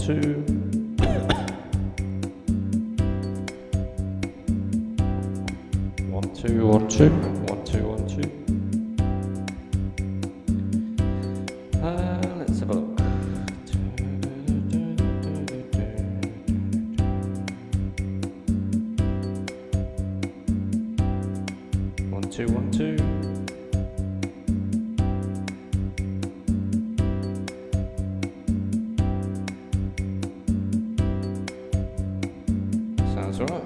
2. 1 2 1 2 1 2 1 2. Let's have a look. 1 2 1 2. Sounds all right.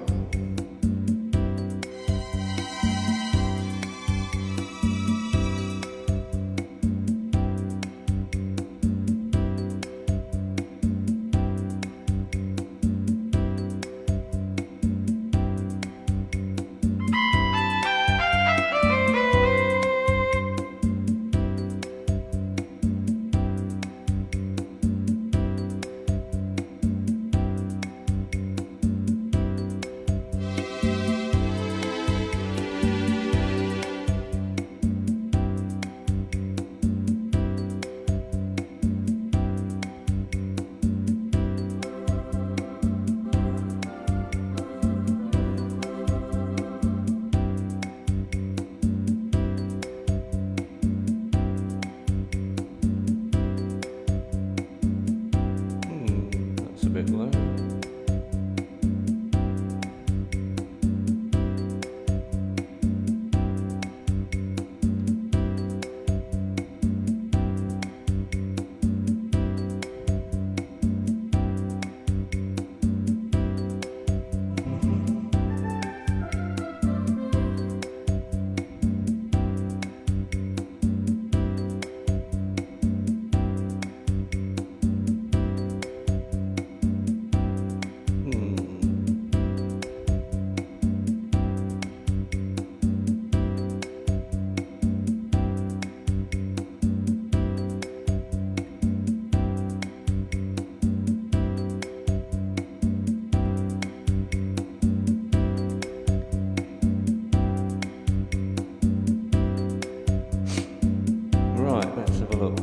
That's a bit low. Right, let's have a look.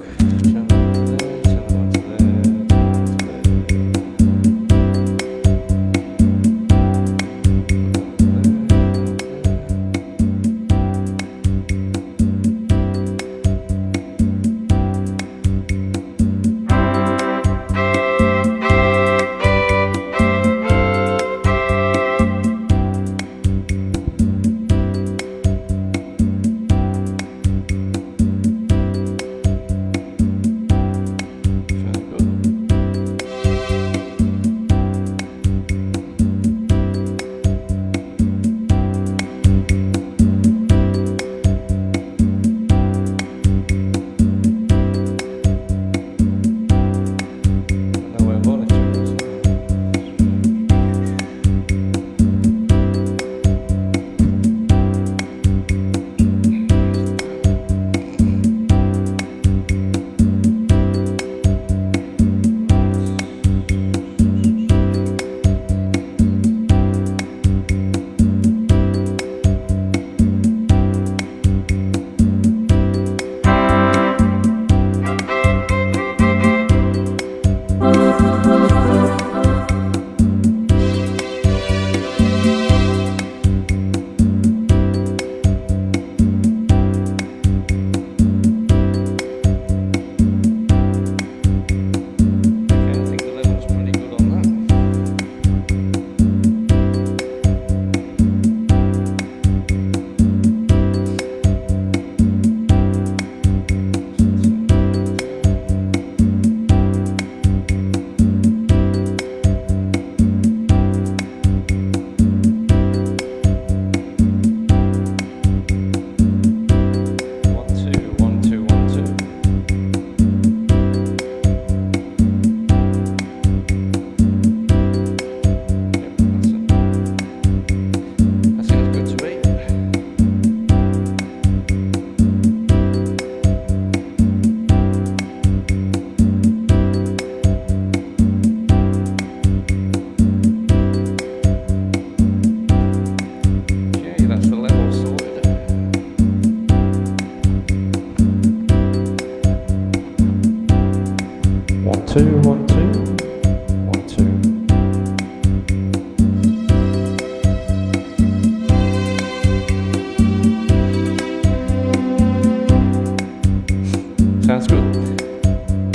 One, two, 1 2.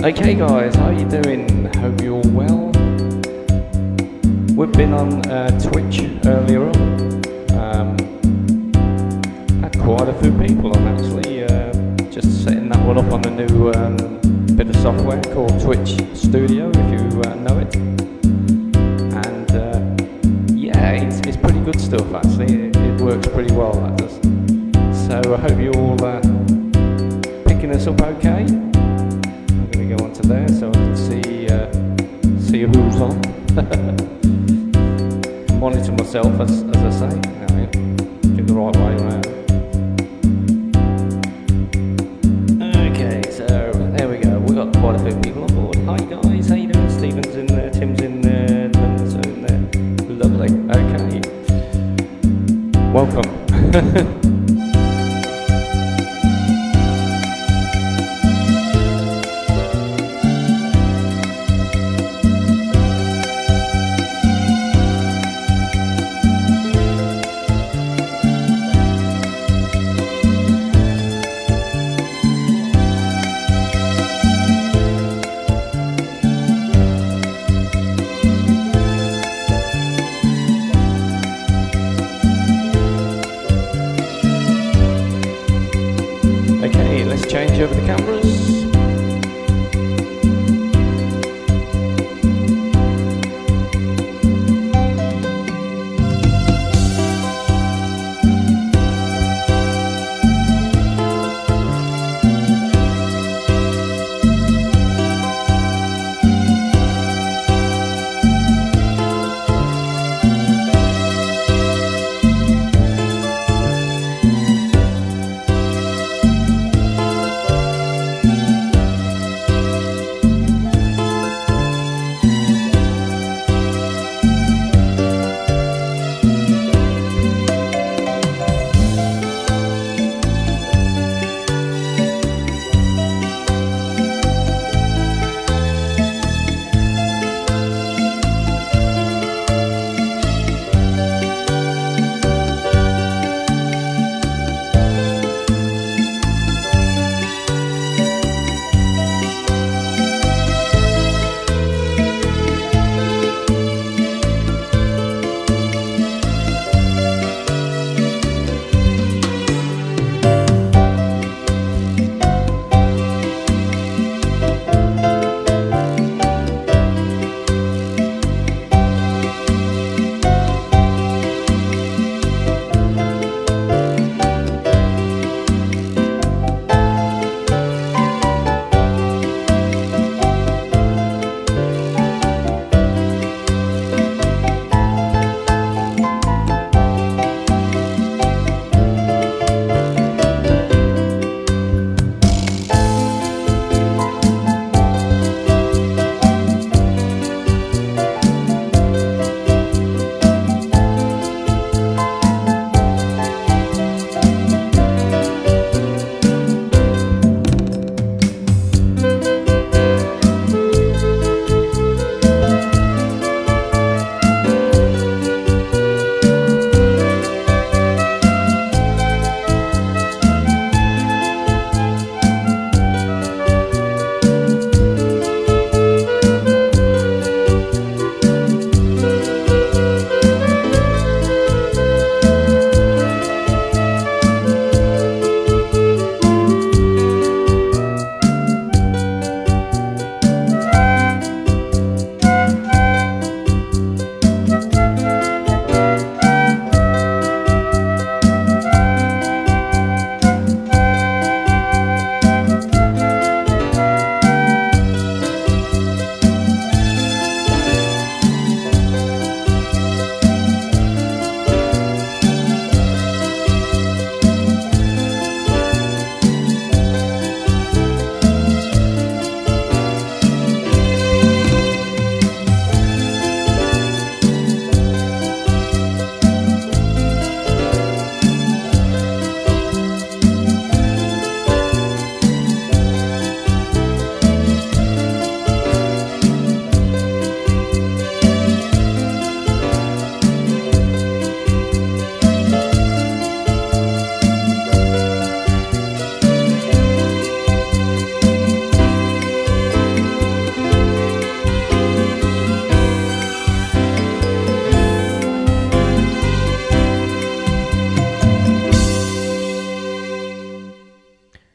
Okay guys, how you doing? Hope you're all well. We've been on Twitch earlier on. Had quite a few people on actually, just setting that one up on a new bit of software called Twitch Studio, if you know it. And yeah, it's pretty good stuff actually, it works pretty well, that does. So I hope you're all picking us up okay. Go onto there so I can see who's on. Monitor myself as I say. No, do the right way around. Okay, so there we go. We've got quite a few people on board. Hi guys, how you doing? Stephen's in there, Tim's in there, Lynn's in there. Lovely. Okay. Welcome. Let's change over the cameras.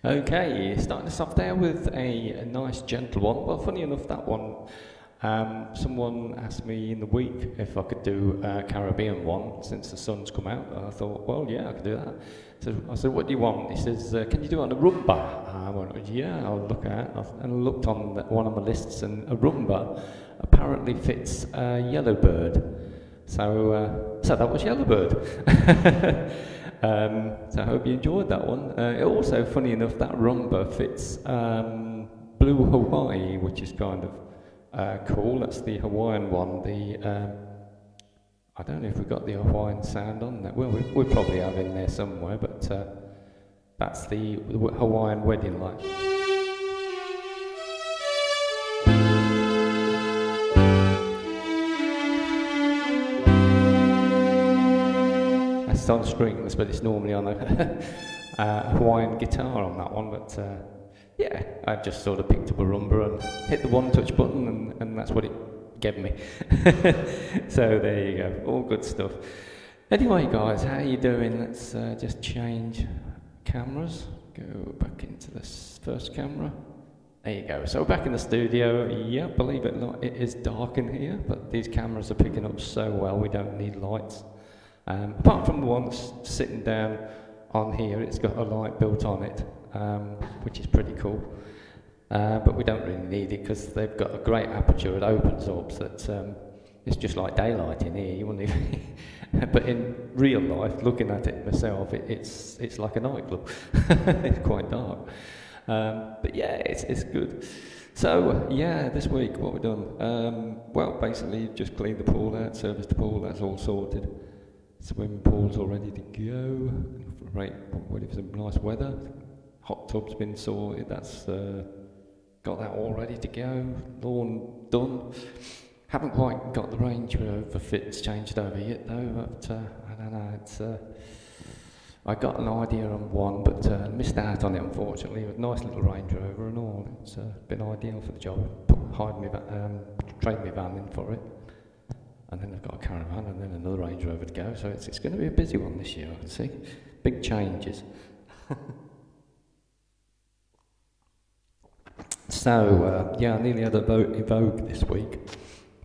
Okay, starting this off there with a nice gentle one. Well, funny enough, that one, someone asked me in the week if I could do a Caribbean one since the sun's come out. I thought, well, yeah, I could do that. So I said, what do you want? He says, can you do it on a rumba? I went, yeah, I'll look at it. And I looked on one of my lists, and a rumba apparently fits a yellowbird. So that was Yellowbird. So I hope you enjoyed that one. It also, funny enough, that rumba fits Blue Hawaii, which is kind of cool. That's the Hawaiian one. I don't know if we've got the Hawaiian sound on that. Well, we probably have in there somewhere, but that's the Hawaiian wedding light. It's on strings, but it's normally on a Hawaiian guitar on that one. But yeah, I just sort of picked up a rumba and hit the one-touch button, and that's what it gave me. So there you go, all good stuff. Anyway, guys, how are you doing? Let's just change cameras. Go back into this first camera. There you go. So back in the studio. Yeah, believe it or not, it is dark in here, but these cameras are picking up so well. We don't need lights. Apart from the one that's sitting down on here, it's got a light built on it, which is pretty cool. But we don't really need it because they've got a great aperture. It opens up, so that it's just like daylight in here. You wouldn't even but in real life, looking at it myself, it's like a nightclub. It's quite dark. But yeah, it's good. So yeah, this week what we've done. Well, basically just cleaned the pool out, serviced the pool. That's all sorted. Swimming pool's all ready to go. Right, ready for some nice weather. Hot tub's been sorted. That's got that all ready to go. Lawn done. Haven't quite got the Range Rover fits changed over yet though. But I don't know. It's I got an idea on one, but missed out on it unfortunately. It was a nice little Range Rover and all. It's been ideal for the job. Trade me van in for it. And then I've got a caravan and then another Range Rover to go, so it's going to be a busy one this year, I can see. Big changes. So, yeah, I nearly had a Evoque this week.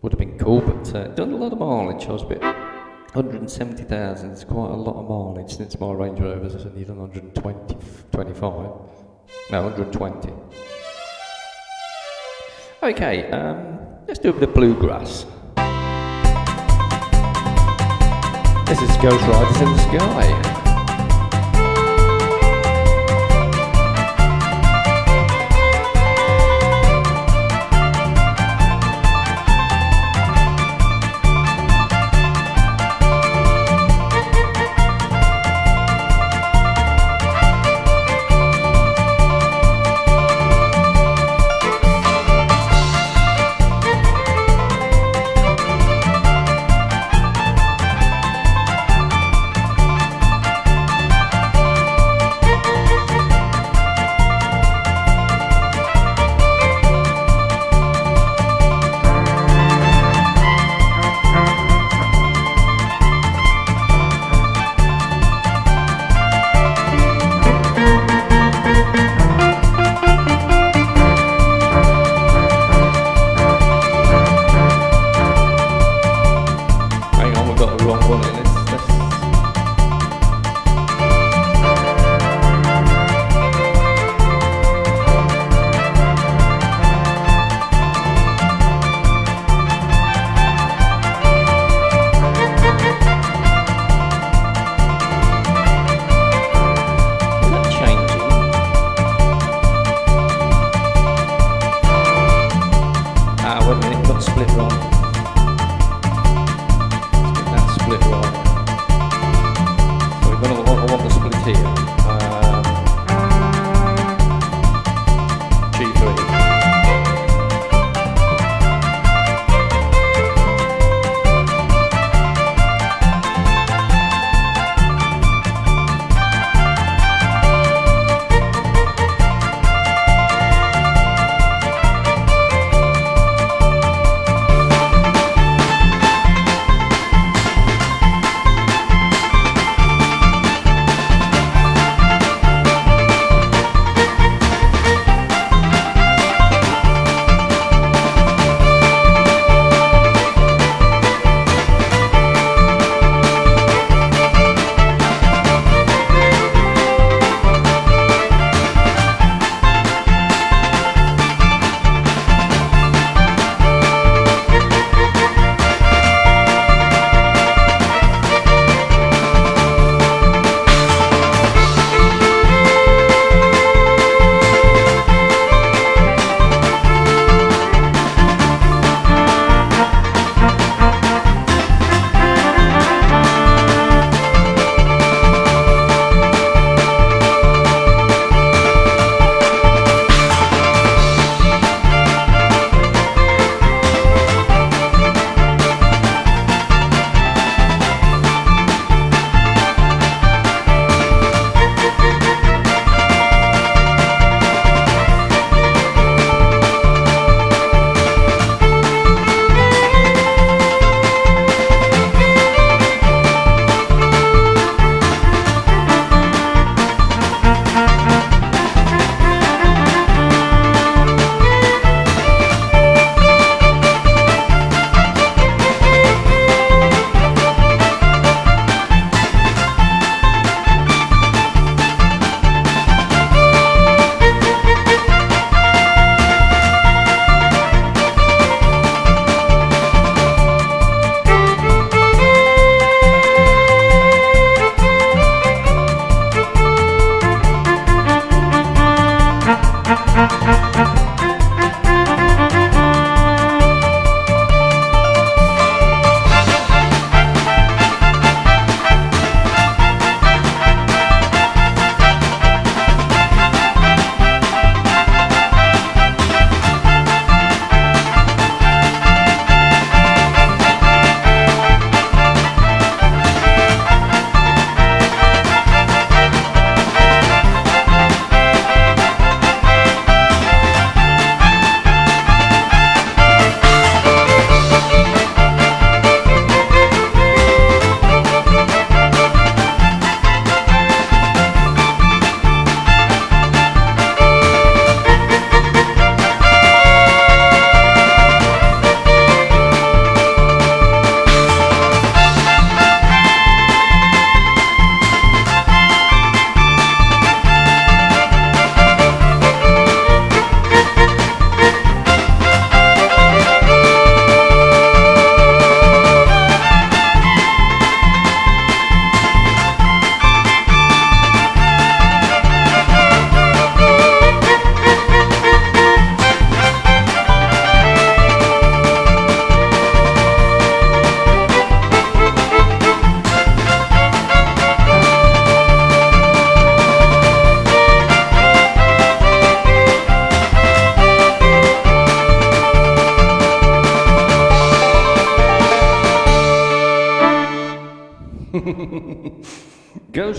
Would have been cool, but done a lot of mileage. I was a bit 170,000, it's quite a lot of mileage since my Range Rover's only done 125. No, 120. Okay, let's do a bit of bluegrass. This is Ghost Riders in the Sky.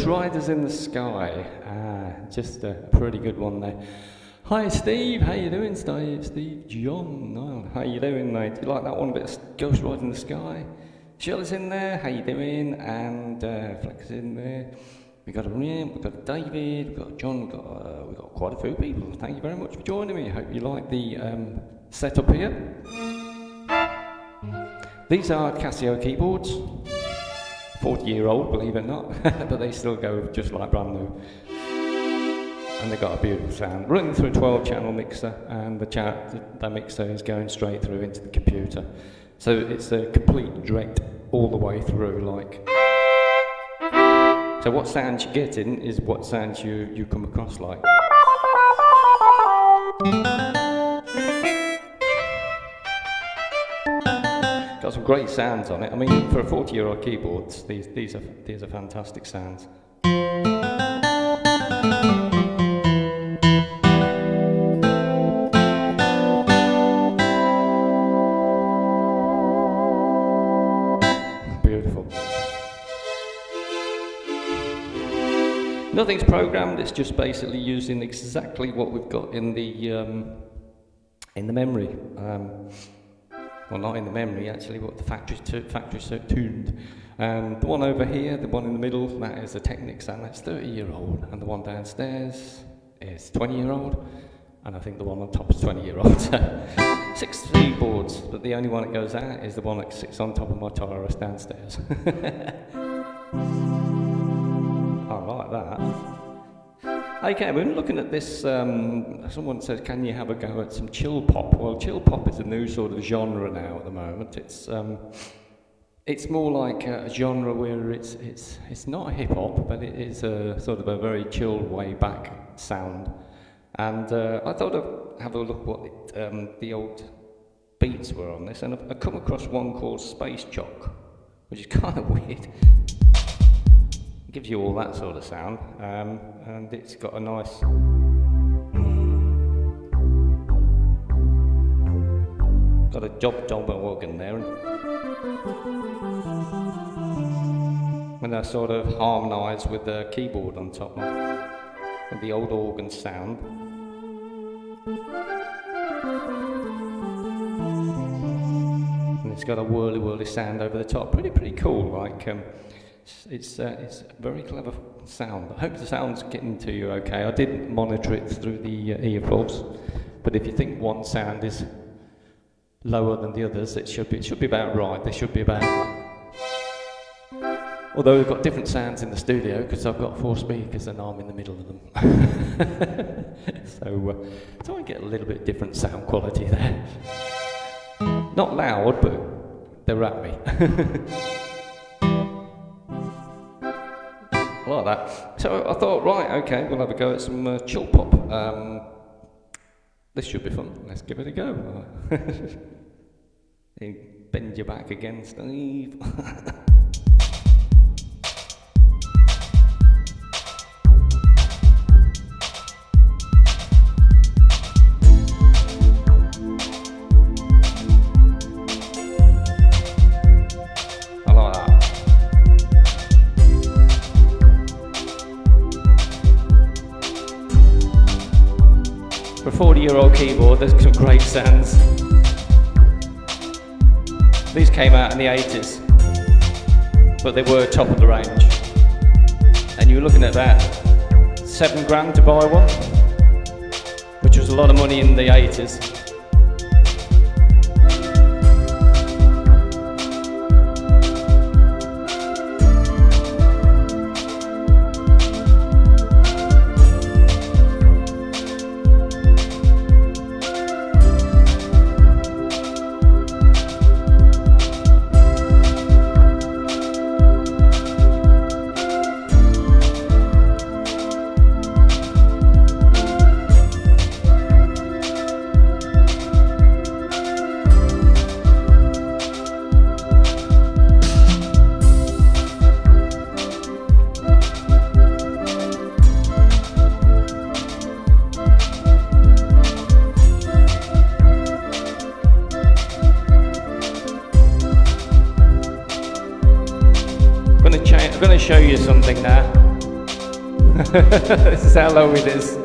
Ghost Riders in the Sky. Just a pretty good one there. Hi Steve, how you doing Steve? Steve John, no, how you doing mate? Do you like that one, a bit of Ghost Riders in the Sky? Shirley's in there, how you doing? And Flex is in there. We got a Ryan, we got a David, we got John, we got quite a few people. Thank you very much for joining me. I hope you like the setup here. These are Casio keyboards, 40-year-old, believe it or not, but they still go just like brand new. And they've got a beautiful sound. Running through a 12-channel mixer, and the mixer is going straight through into the computer. So it's a complete direct all the way through, like. So what sounds you're getting is what sounds you come across like. Got some great sounds on it. I mean, for a 40-year-old keyboard, these are fantastic sounds. Beautiful. Nothing's programmed. It's just basically using exactly what we've got in the memory. Well, not in the memory actually, but the factory tuned. The one over here, the one in the middle, that is a Technics, and that's 30-year-old, and the one downstairs is 20-year-old, and I think the one on top is 20-year-old. So 6 keyboards, but the only one that goes out is the one that sits on top of my Taurus downstairs. I like that. Okay, we're looking at this, someone says, can you have a go at some chill pop? Well, chill pop is a new sort of genre now at the moment. It's more like a genre where it's not hip hop, but it is a sort of a very chilled way back sound. And I thought I'd have a look what the old beats were on this, and I've come across one called Space Jock, which is kind of weird. Gives you all that sort of sound, and it's got a nice got a job organ there, and they're sort of harmonised with the keyboard on top of the old organ sound. And it's got a whirly sound over the top. Pretty cool. Like. It's a very clever sound. I hope the sound's getting to you okay. I didn't monitor it through the earphones, but if you think one sound is lower than the others, it should be about right. They should be about. Although we've got different sounds in the studio because I've got 4 speakers and I'm in the middle of them. So I get a little bit different sound quality there. Not loud, but they're at me. Like that. So I thought, right, okay, we'll have a go at some chill pop. This should be fun. Let's give it a go. Bend your back again, Steve. For a 40-year-old keyboard, there's some great sounds. These came out in the 80s, but they were top of the range. And you were looking at that $7 grand to buy one, which was a lot of money in the 80s. I'm going to show you something now. This is how low it is.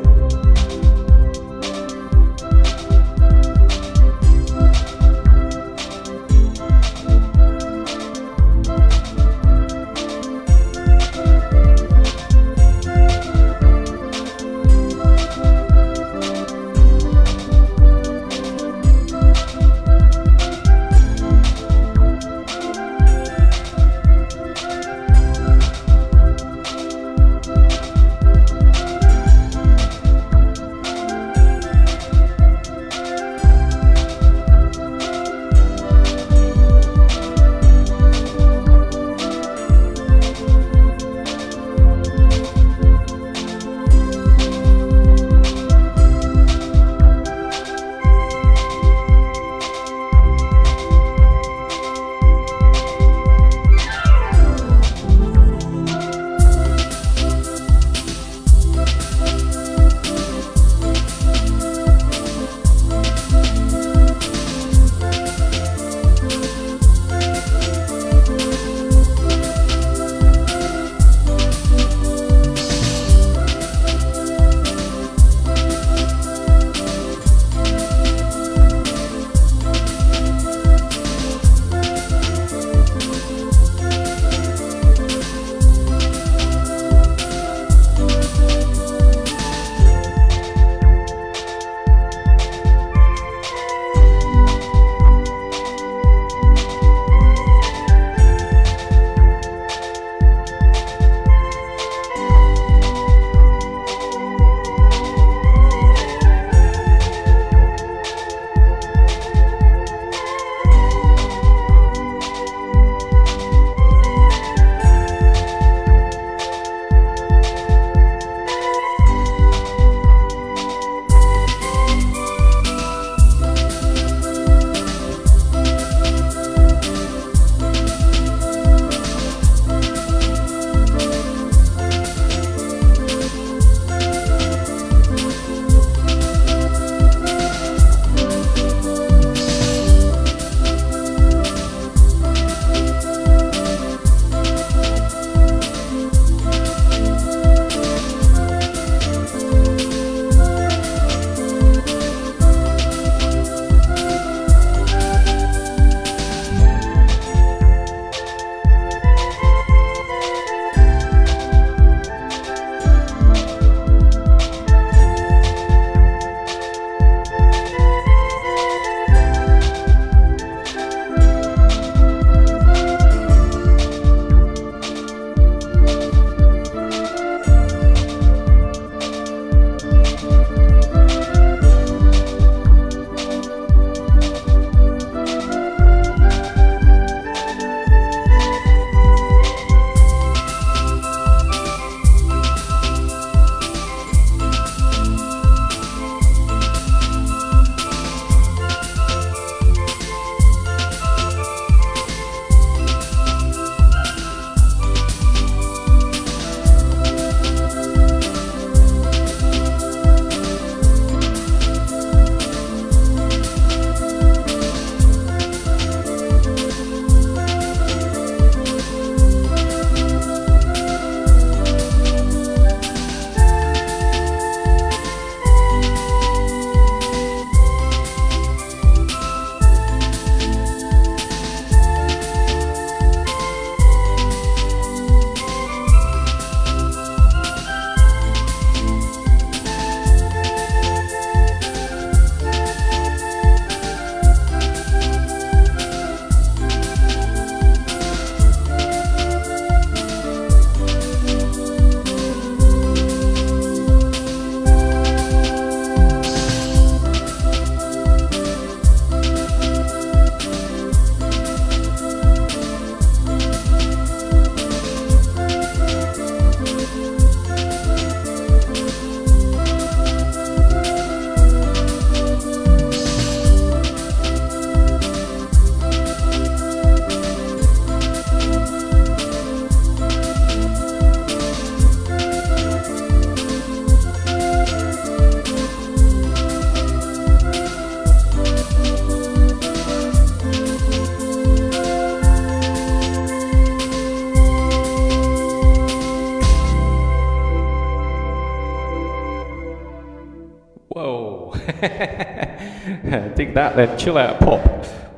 Dig that then, chill out pop,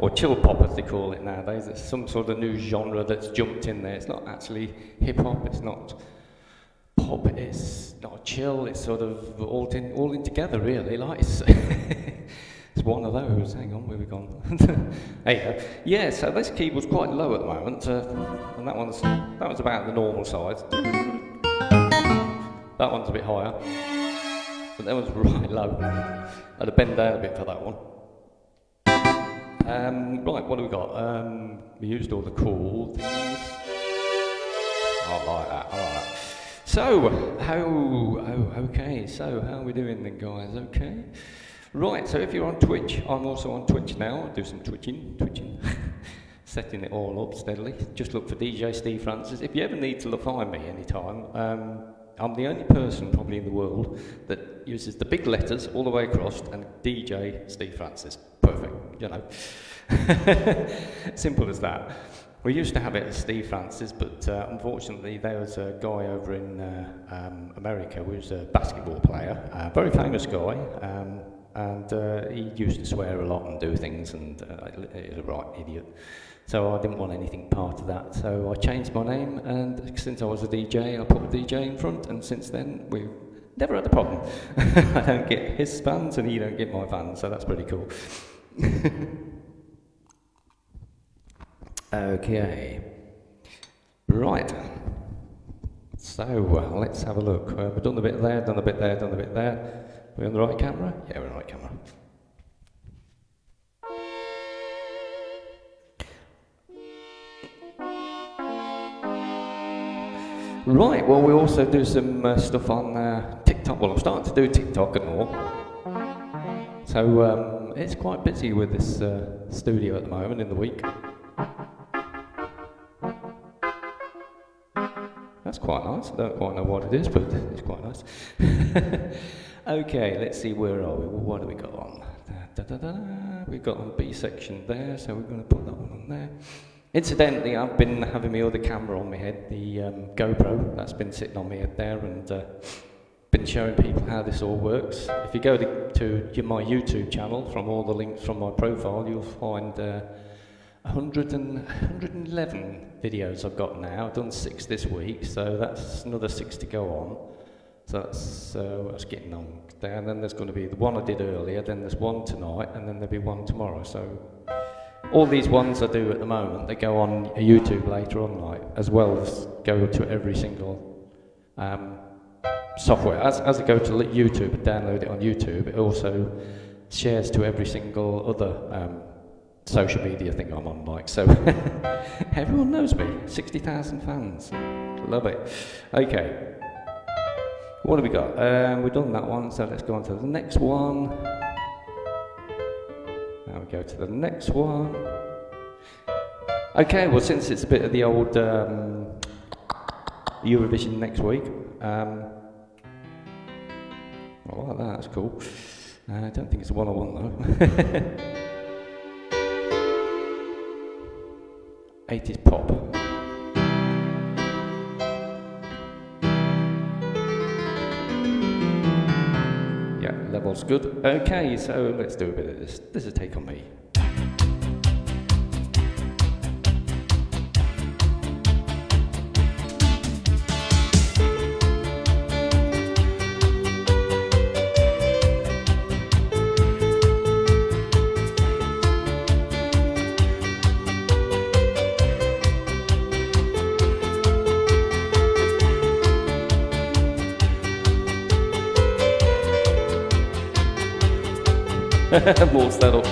or chill pop as they call it nowadays. It's some sort of new genre that's jumped in there. It's not actually hip hop, it's not pop, it's not chill, it's sort of all in together really, like it's, it's one of those. Hang on, where we gone? There you go. Yeah, so this keyboard's quite low at the moment, and that one's about the normal size. That one's a bit higher, but that one's right low. I had to bend down a bit for that one. Right, what do we got? We used all the cool things. I like that. So, okay, so how are we doing then, guys? Okay. Right, so if you're on Twitch, I'm also on Twitch now. I do some twitching. Setting it all up steadily. Just look for DJ Steve Francis. If you ever need to find me anytime, I'm the only person probably in the world that uses the big letters all the way across and DJ Steve Francis. Perfect, you know. Simple as that. We used to have it as Steve Francis, but unfortunately there was a guy over in America who was a basketball player, a very famous guy, and he used to swear a lot and do things, and he was a right idiot. So I didn't want anything part of that, so I changed my name, and since I was a DJ, I put a DJ in front, and since then we've never had a problem. I don't get his fans and he don't get my fans, so that's pretty cool. Okay, right, so let's have a look. We've done a bit there, done a bit there, done a bit there. We're on the right camera? Yeah, we're on the right camera. Right, well we also do some stuff on TikTok. Well, I'm starting to do TikTok and all. So it's quite busy with this studio at the moment in the week. That's quite nice. I don't quite know what it is, but it's quite nice. Okay, let's see, where are we? What do we got on? We've got on B section there, so we're going to put that one on there. Incidentally, I've been having my other camera on my head, the GoPro, that's been sitting on my head there, and been showing people how this all works. If you go to my YouTube channel, from all the links from my profile, you'll find 111 videos I've got now. I've done 6 this week, so that's another 6 to go on. So that's getting on there. And then there's going to be the one I did earlier, then there's one tonight, and then there'll be one tomorrow. So all these ones I do at the moment, they go on YouTube later on, like, as well as go to every single software. As I go to YouTube and download it on YouTube, it also shares to every single other social media thing I'm on, like, so everyone knows me. 60,000 fans, love it. Okay, what have we got? We've done that one, so let's go on to the next one. Now we go to the next one. Okay, well, since it's a bit of the old Eurovision next week, I like that, that's cool. I don't think it's the one I want though. 80s pop. Yeah, level's good. Okay, so let's do a bit of this. This is Take On Me. More set up.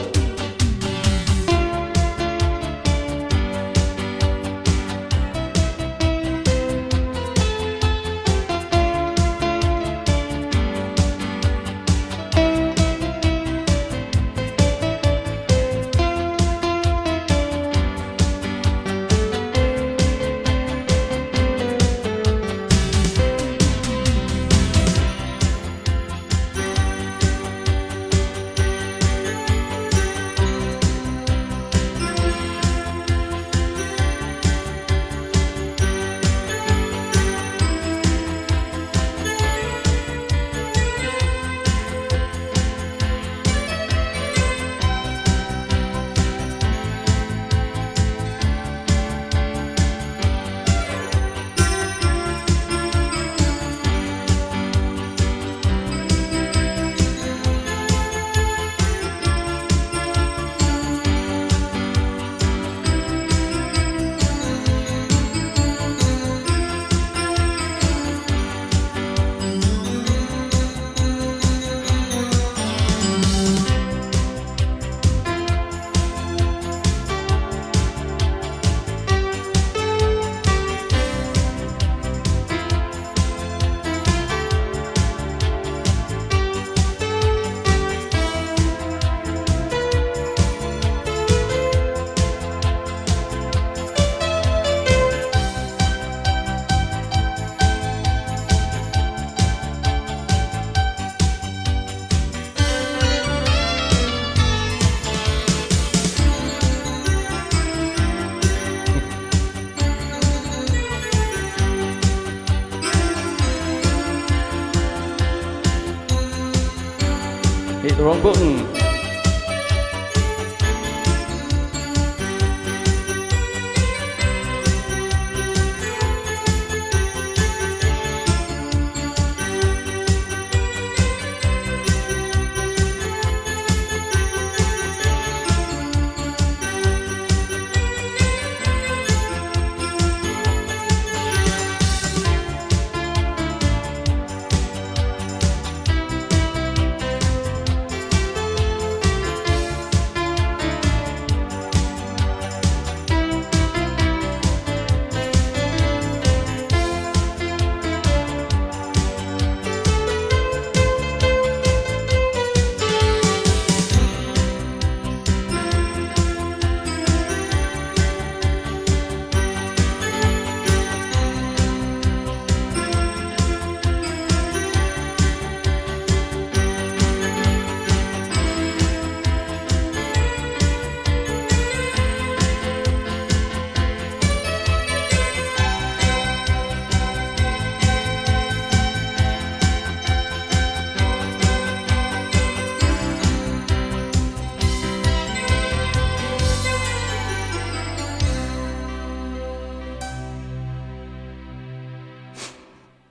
Hit the wrong button.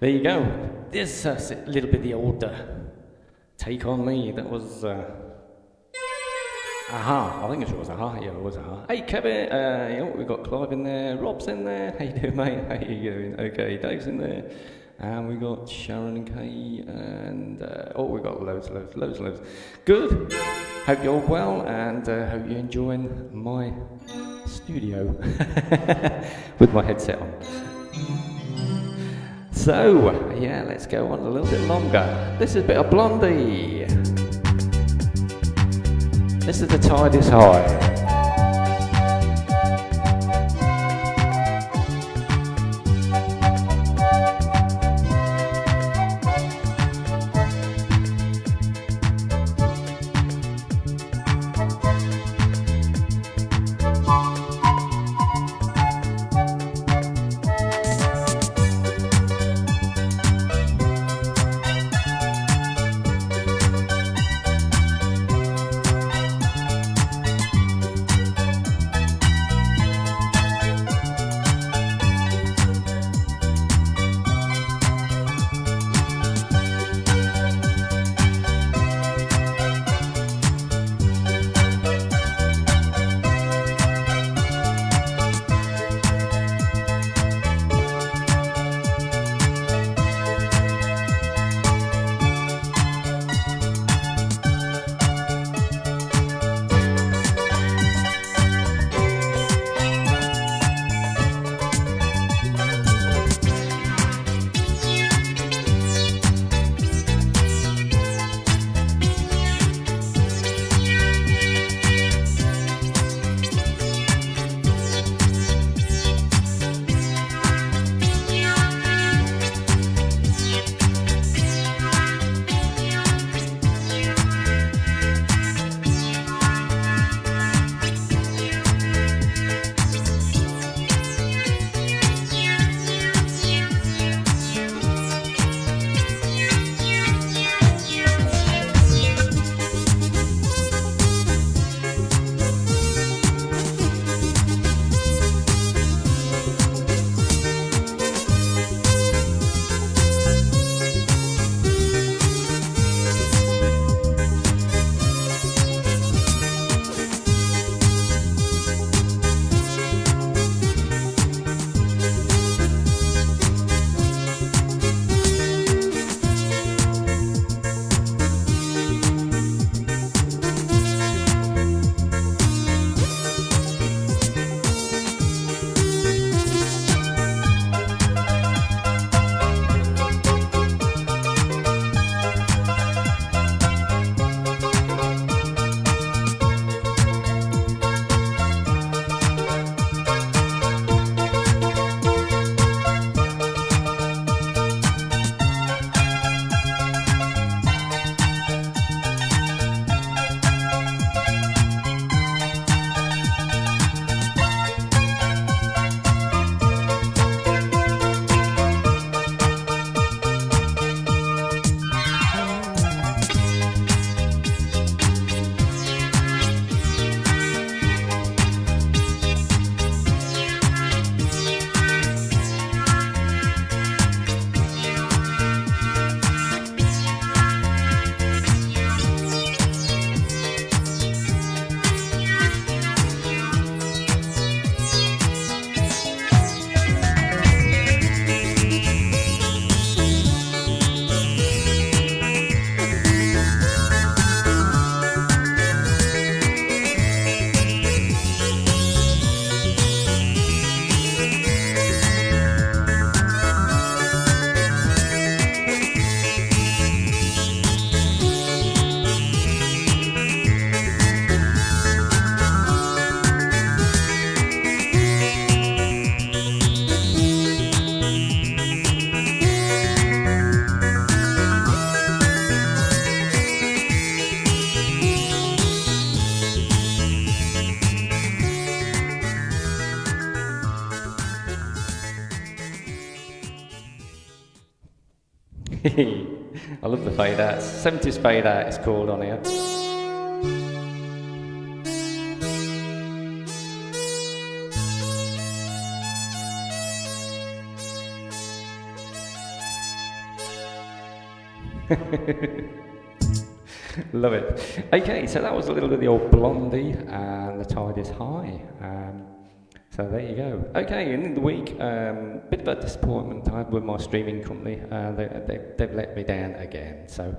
There you go. This is a little bit the old Take On Me. That was Aha. I think it was Aha. Yeah, it was Aha. Hey Kevin, we got Clive in there. Rob's in there. How you doing, mate? How you doing? Okay, Dave's in there. And we got Sharon and Kay, and we got loads. Good. Hope you're well, and hope you're enjoying my studio with my headset on. So, yeah, let's go on a little bit longer. This is a bit of Blondie. This is The Tide Is High. I love the fade outs. 70s fade out it's called on here. Love it. Okay, so that was a little bit of the old Blondie, and the tide is high. So there you go. Okay, and in the week, bit of a disappointment I had with my streaming company. They've let me down again. So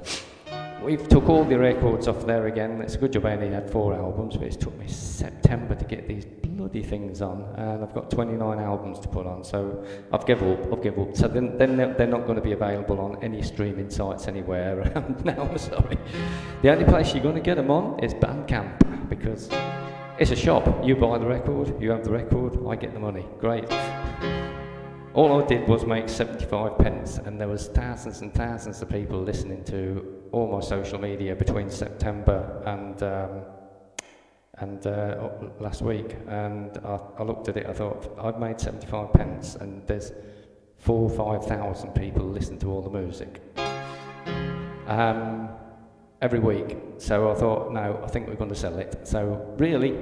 we've took all the records off there again. It's a good job I only had 4 albums, but it's took me September to get these bloody things on, and I've got 29 albums to put on. So I've given up. So then they're not going to be available on any streaming sites anywhere around now. I'm sorry. The only place you're going to get them on is Bandcamp, because it's a shop. You buy the record, you have the record, I get the money. Great. All I did was make 75 pence, and there was thousands and thousands of people listening to all my social media between September and last week. And I looked at it, I thought, I've made 75 pence, and there's 4,000 or 5,000 people listen to all the music every week. So I thought, no, I think we're going to sell it. So really,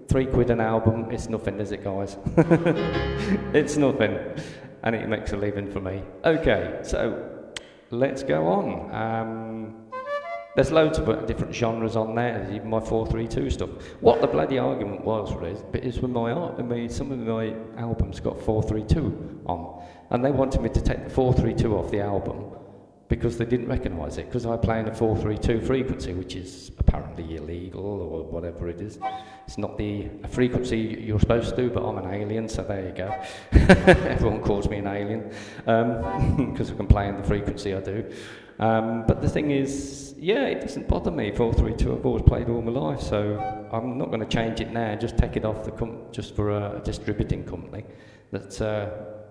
£3 an album, it's nothing, is it, guys? It's nothing, and it makes a living for me. Okay, so let's go on. There's loads of different genres on there, even my 432 stuff. What the bloody argument was is with some of my albums got 432 on, and they wanted me to take the 432 off the album because they didn't recognise it, because I play in a 432 frequency, which is apparently illegal or whatever it is. It's not the frequency you're supposed to, but I'm an alien, so there you go. Everyone calls me an alien, because I can play in the frequency I do. But the thing is, yeah, it doesn't bother me. 432, I've always played all my life, so I'm not going to change it now, just take it off just for a distributing company that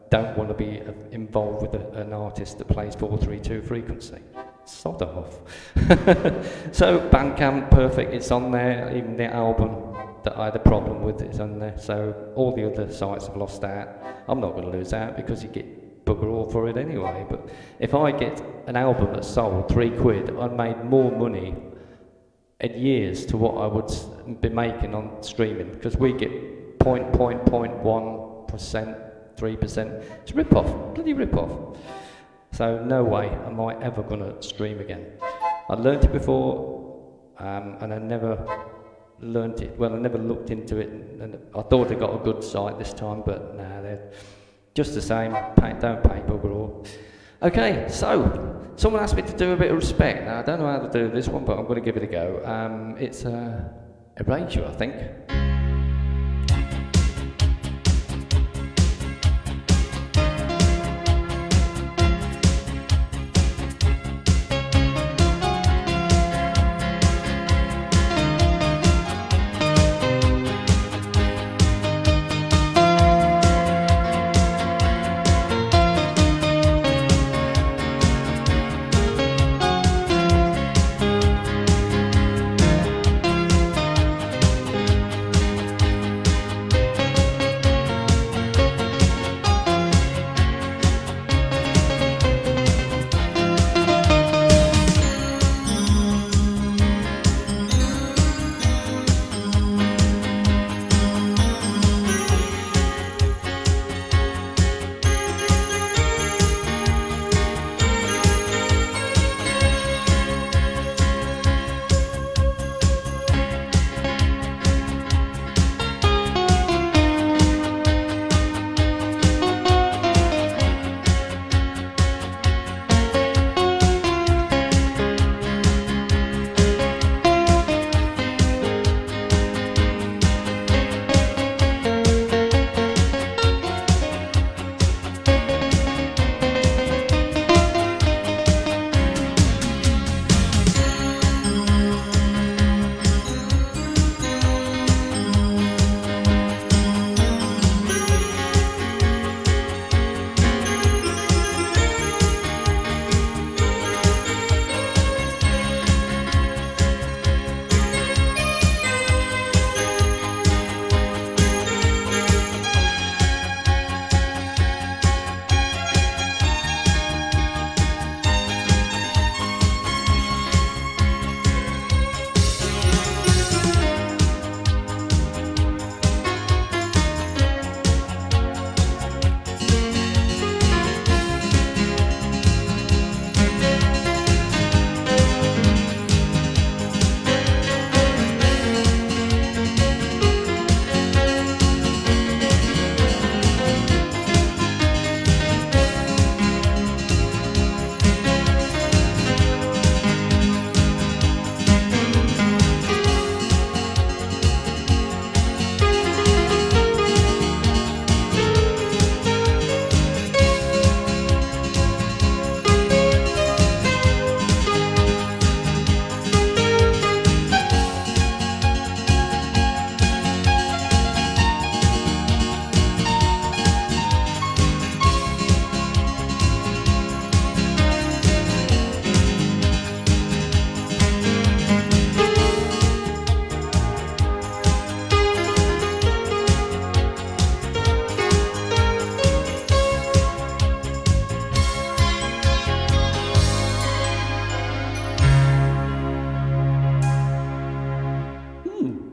don't want to be involved with an artist that plays 432 frequency. Sod off. So Bandcamp, perfect, it's on there. Even the album that I had a problem with is on there. So all the other sites have lost out. I'm not going to lose out because you get bugger all for it anyway. But if I get an album that's sold £3, I've made more money in years to what I would be making on streaming, because we get 0.1%. 3%. It's a rip-off, bloody rip-off. So no way am I ever going to stream again. I learnt it before, and I never learnt it. Well, I never looked into it, and I thought I got a good site this time, but nah, they're just the same. Don't pay bugger all. Okay, so someone asked me to do a bit of respect. Now I don't know how to do this one, but I'm going to give it a go. It's Erasure, I think.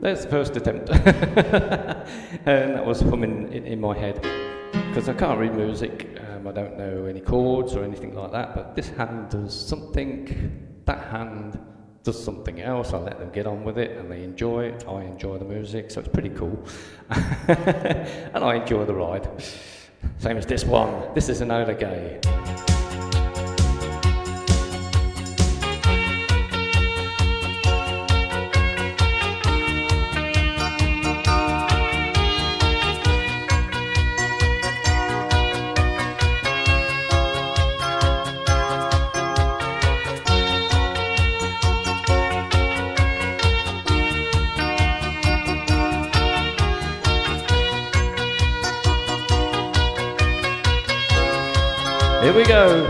there's the first attempt. And that was humming in my head. Because I can't read music, I don't know any chords or anything like that, but this hand does something, that hand does something else. I let them get on with it and they enjoy it. I enjoy the music, so it's pretty cool. And I enjoy the ride. Same as this one. This is an Ola Gay. Here we go.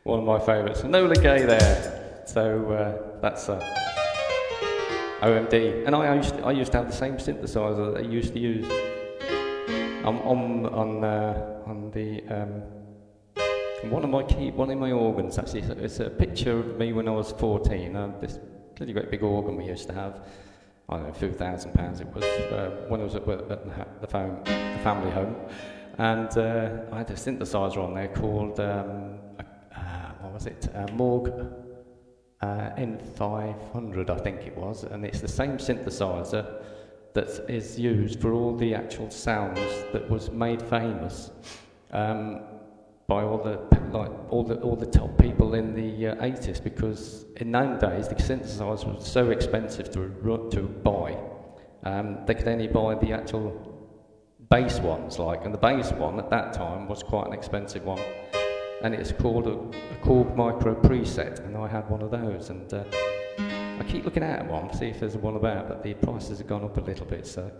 One of my favourites. Nola Gay there. So that's OMD. And I used to have the same synthesizer that I used to use on the one of my organs. Actually, it's a picture of me when I was 14. This bloody great big organ we used to have. I don't know, a few £1,000 it was when I was at the family home, and I had a synthesizer on there called what was it? Moog N500, I think it was, and it's the same synthesizer that is used for all the actual sounds that was made famous by all the top people in the 80s, because in those days the synthesizers were so expensive to buy. They could only buy the actual bass ones, and the bass one at that time was quite an expensive one, and it's called a Korg Micro Preset, and I had one of those, and I keep looking at one to see if there's one about, but the prices have gone up a little bit, so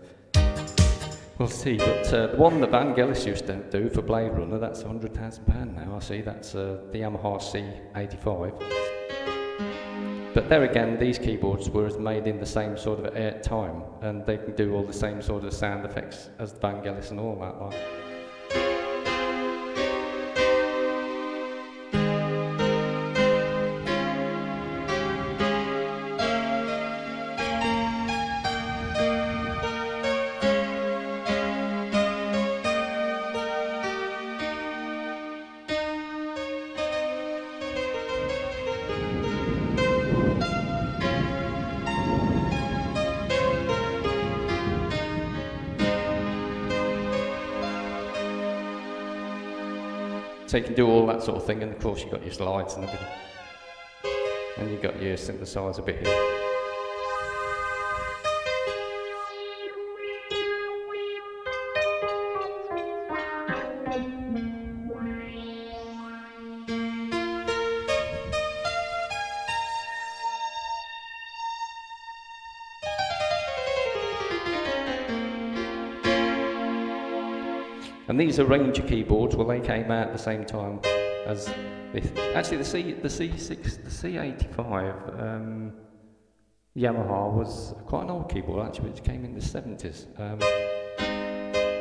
we'll see. But the one that Vangelis used to do for Blade Runner, that's £100,000 now. I see that's the Yamaha C85. But there again, these keyboards were made in the same sort of time, and they can do all the same sort of sound effects as the Vangelis and all that. So you can do all that sort of thing, and of course you've got your slides and everything. And you've got your synthesizer bit here. And these are Ranger keyboards. Well, they came out at the same time as actually the C85 Yamaha was quite an old keyboard actually, which came in the 70s.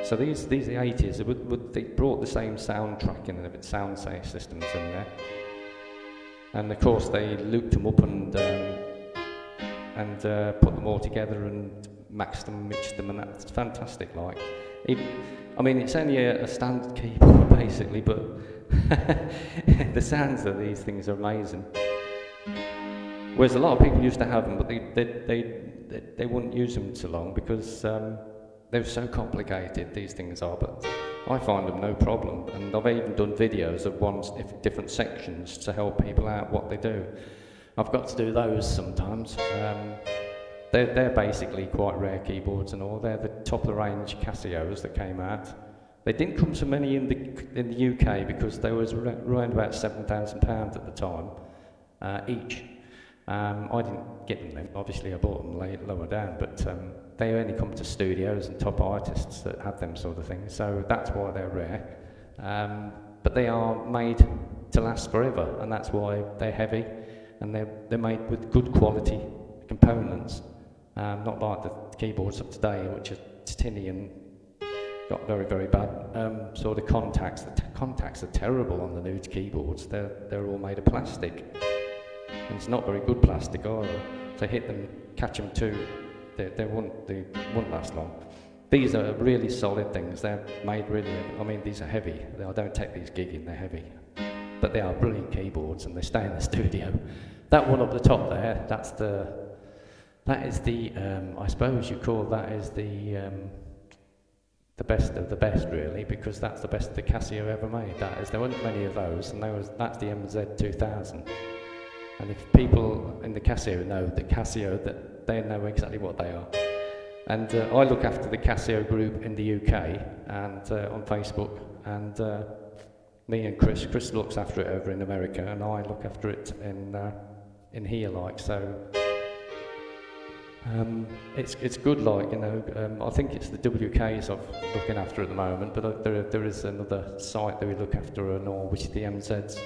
So these are the 80s. They brought the same soundtrack in and sound systems in there, and of course they looped them up and put them all together and maxed them, mixed them, and that's fantastic. I mean, it's only a standard keyboard basically, but the sounds of these things are amazing. Whereas a lot of people used to have them, but they wouldn't use them too long because they're so complicated, these things are. But I find them no problem, and I've even done videos of different sections to help people out what they do. I've got to do those sometimes. They're basically quite rare keyboards and all. They're the top of the range Casios that came out. They didn't come so many in the UK because they was around about £7,000 at the time each. I didn't get them then. Obviously, I bought them lower down, but they only come to studios and top artists that have them sort of things. So that's why they're rare. But they are made to last forever, and that's why they're heavy, and they're made with good quality components. Not like the keyboards of today, which are tinny and got very, very bad sort of contacts. The contacts are terrible on the new keyboards. They're all made of plastic, and it's not very good plastic either. So hit them, catch them too, they won't last long. These are really solid things. They're made really. I mean, these are heavy. I don't take these gigging. They're heavy, but they are brilliant keyboards, and they stay in the studio. That one up the top there, that is the, I suppose you call that is the best of the best, really, because that's the best the Casio ever made. There weren't many of those, and that's the MZ2000. And if people in the Casio know the Casio, that they know exactly what they are. And I look after the Casio group in the UK and on Facebook, and me and Chris looks after it over in America, and I look after it in here, so. It's good, I think it's the WKs I'm looking after at the moment, but there is another site that we look after and all, which is the MZs.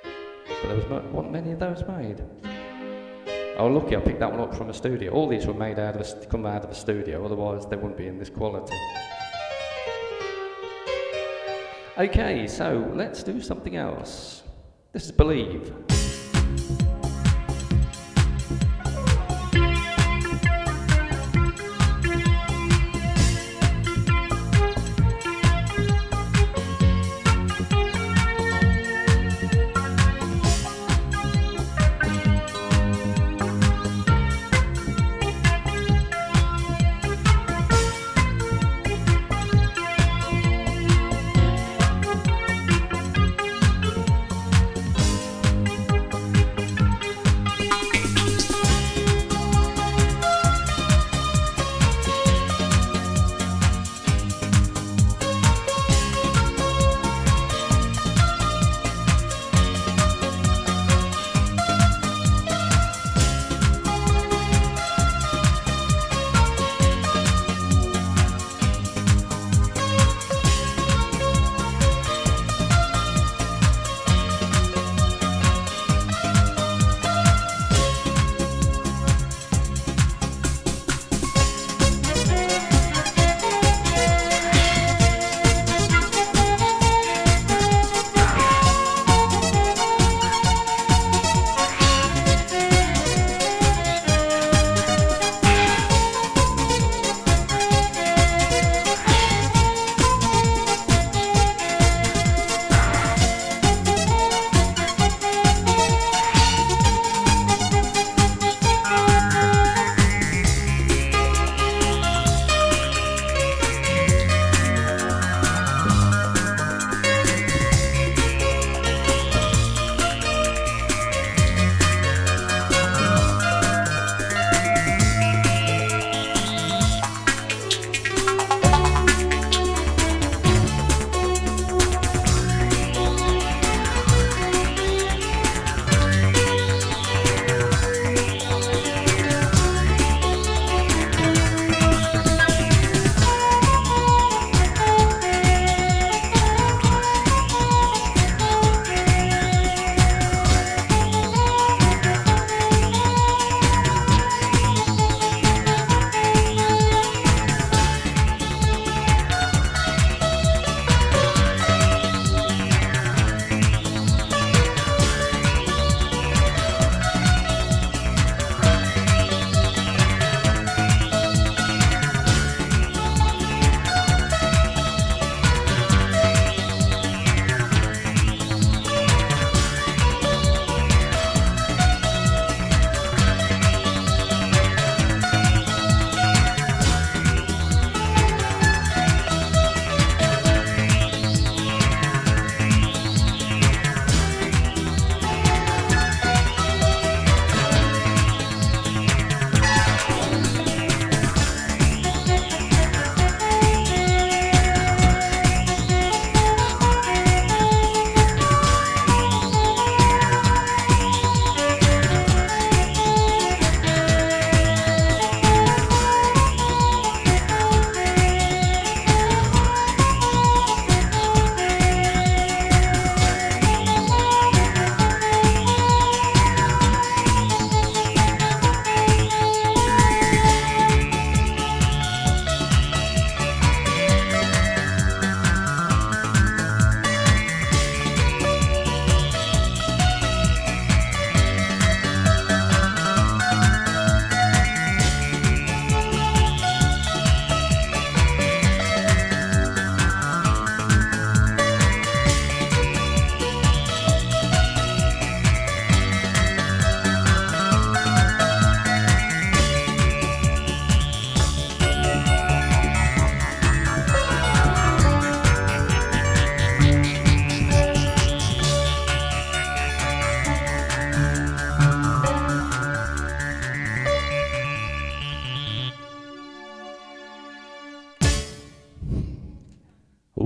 But there wasn't many of those made. Oh, lucky I picked that one up from a studio. All these were made come out of a studio, otherwise they wouldn't be in this quality. Okay, so let's do something else. This is Believe.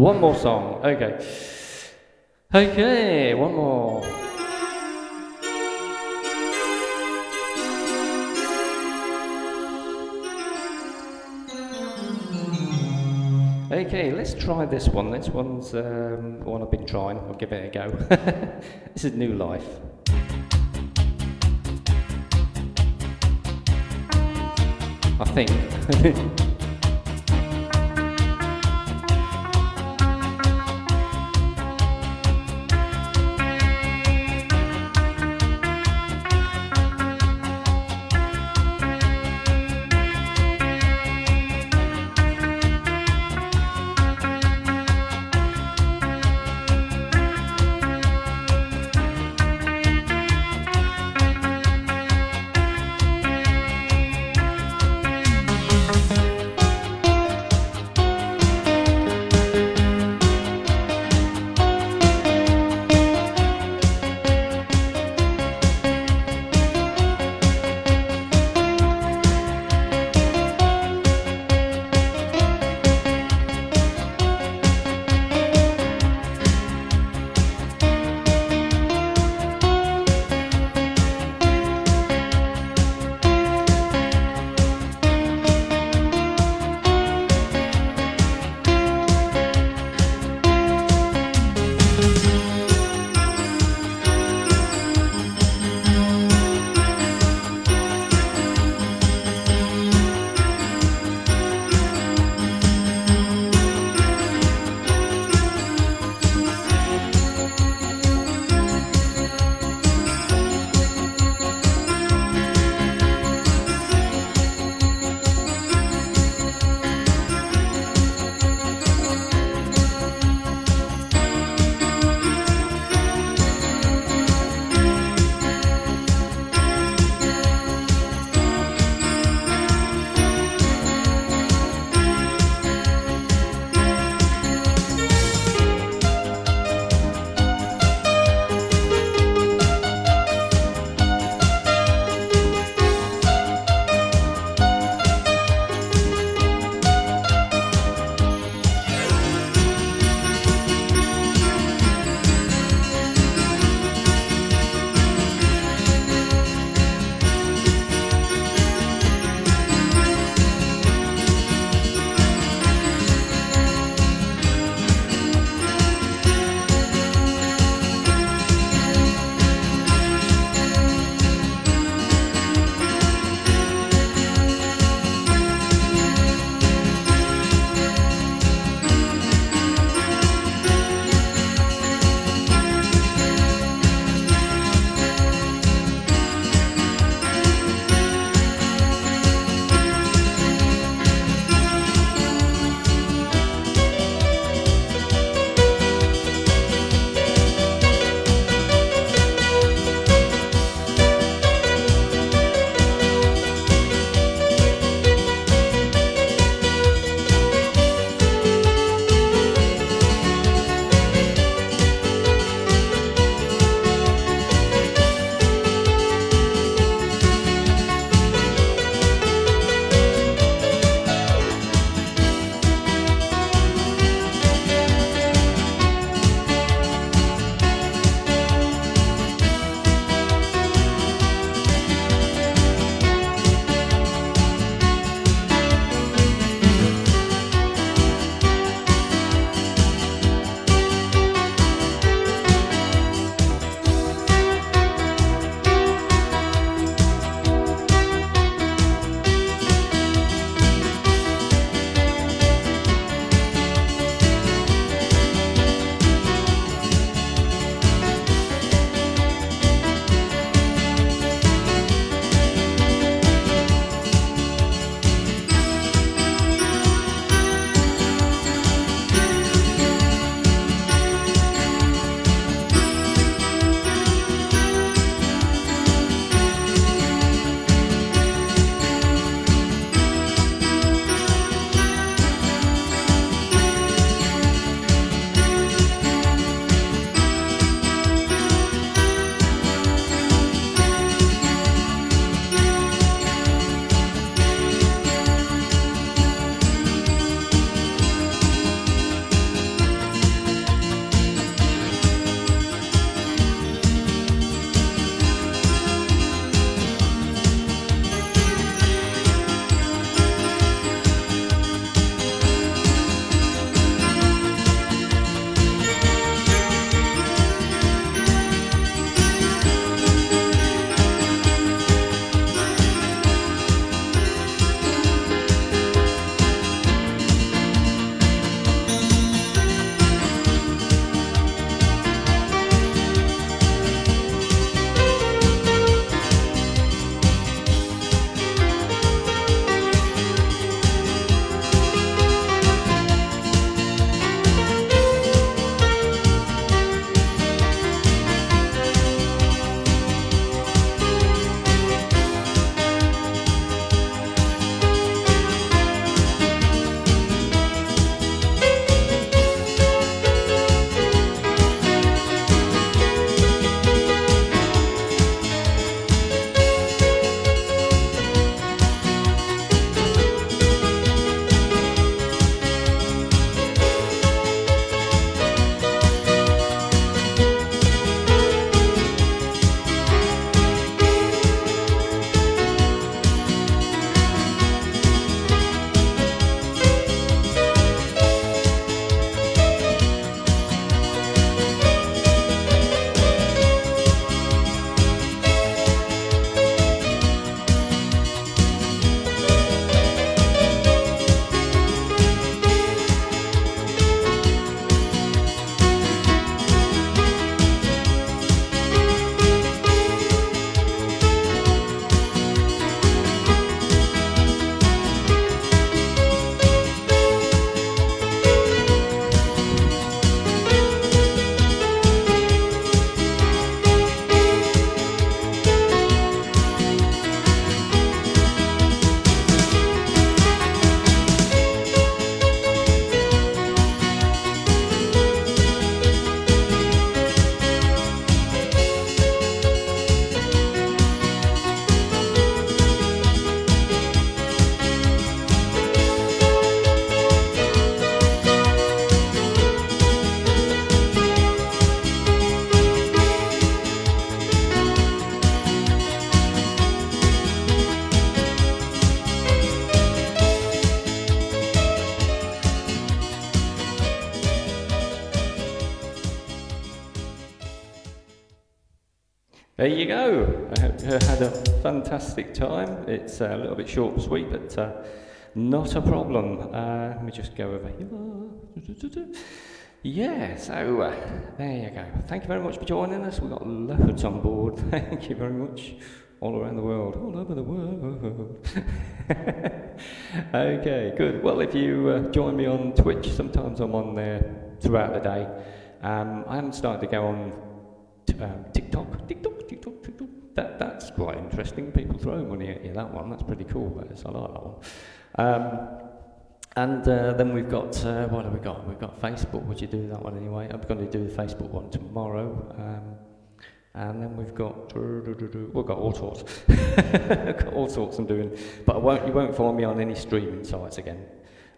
One more song. Okay. Okay, one more. Okay, let's try this one. This one's one I've been trying. I'll give it a go. This is New Life. I think. There you go. I hope you had a fantastic time. It's a little bit short and sweet, but not a problem. Let me just go over here. Yeah, so there you go. Thank you very much for joining us. We've got loads on board. Thank you very much. All around the world, all over the world. Okay, good. Well, if you join me on Twitch, sometimes I'm on there throughout the day. I am starting to go on TikTok. That's quite interesting. People throw money at you. That one, that's pretty cool. I like that one. And then we've got, what have we got? We've got Facebook. Would you do that one anyway? I'm going to do the Facebook one tomorrow. And then we've got all sorts. Got all sorts I'm doing. But you won't find me on any streaming sites again.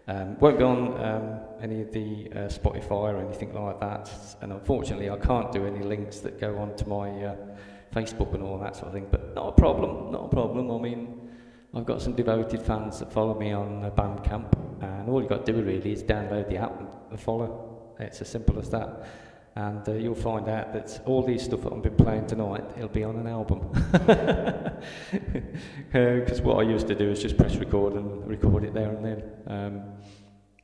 Won't be on any of the Spotify or anything like that. And unfortunately, I can't do any links that go onto my Facebook and all that sort of thing. But not a problem, not a problem. I mean, I've got some devoted fans that follow me on Bandcamp, and all you've got to do really is download the app and follow. It's as simple as that. And you'll find out that all these stuff that I've been playing tonight, it'll be on an album. Because what I used to do is just press record and record it there and then.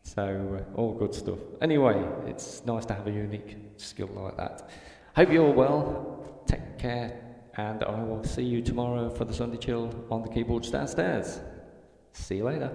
So all good stuff. Anyway, it's nice to have a unique skill like that. Hope you're all well. Take care. And I will see you tomorrow for the Sunday Chill on the keyboards downstairs. See you later.